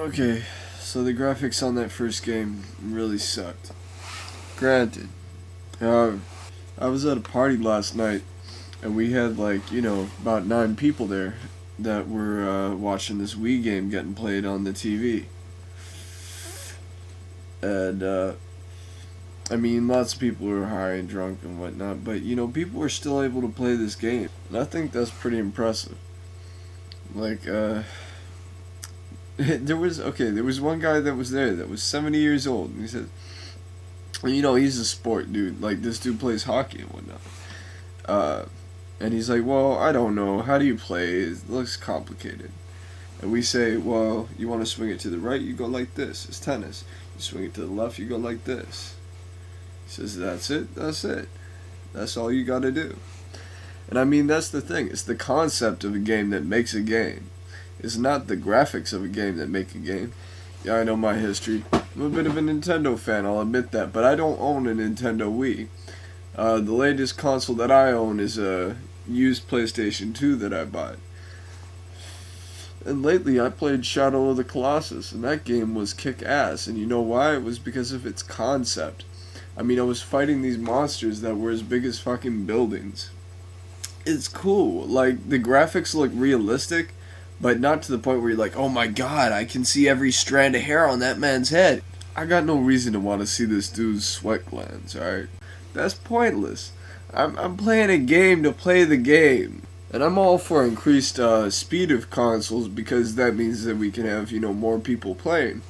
Okay, so the graphics on that first game really sucked. Granted, uh, I was at a party last night, and we had about 9 people there that were watching this Wii game getting played on the TV. And I mean, lots of people were high and drunk and whatnot, but people were still able to play this game, and I think that's pretty impressive. Like, there was one guy that was there that was 70 years old, and he said, he's a sport dude. Like, this dude plays hockey and whatnot. And he's like, well, I don't know. How do you play? It looks complicated. And we say, well, you want to swing it to the right, you go like this. It's tennis. You swing it to the left, you go like this. He says, that's it. That's all you got to do. And I mean, that's the thing. It's the concept of a game that makes a game. It's not the graphics of a game that make a game. Yeah, I know my history. I'm a bit of a Nintendo fan, I'll admit that, but I don't own a Nintendo Wii. The latest console that I own is a used PlayStation 2 that I bought. And lately I played Shadow of the Colossus, and that game was kick-ass. And you know why? It was because of its concept. I mean, I was fighting these monsters that were as big as fucking buildings. It's cool. Like, the graphics look realistic, but not to the point where you're like, oh my god, I can see every strand of hair on that man's head. I got no reason to want to see this dude's sweat glands, alright? That's pointless. I'm playing a game to play the game. And I'm all for increased speed of consoles, because that means that we can have, more people playing.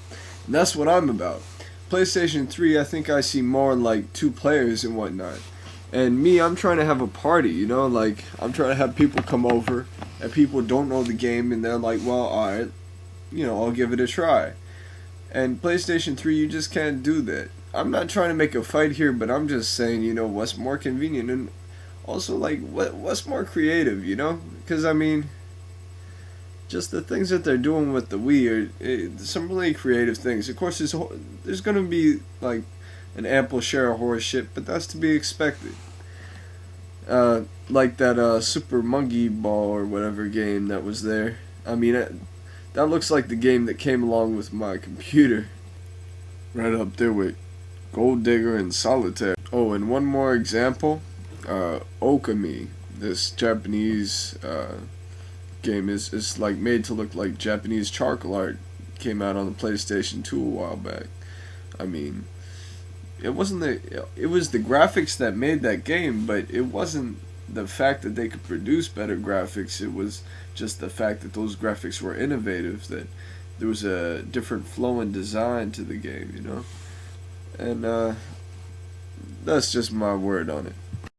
And that's what I'm about. PlayStation 3, I think I see more like 2 players and whatnot. And me, I'm trying to have a party, like, I'm trying to have people come over, and people don't know the game, and they're like, well, alright, I'll give it a try. And PlayStation 3, you just can't do that. I'm not trying to make a fight here, but I'm just saying, what's more convenient, and also, like, what's more creative, Because, I mean, just the things that they're doing with the Wii are some really creative things. Of course, there's going to be, like, an ample share of horror shit, but that's to be expected. Like that Super Monkey Ball or whatever game that was there. I mean, that looks like the game that came along with my computer. Right up there with Gold Digger and Solitaire. Oh, and one more example. Okami, this Japanese game is like made to look like Japanese charcoal art. Came out on the PlayStation 2 a while back. I mean, it was the graphics that made that game, but it wasn't the fact that they could produce better graphics. It was just the fact that those graphics were innovative, that there was a different flow and design to the game, And that's just my word on it.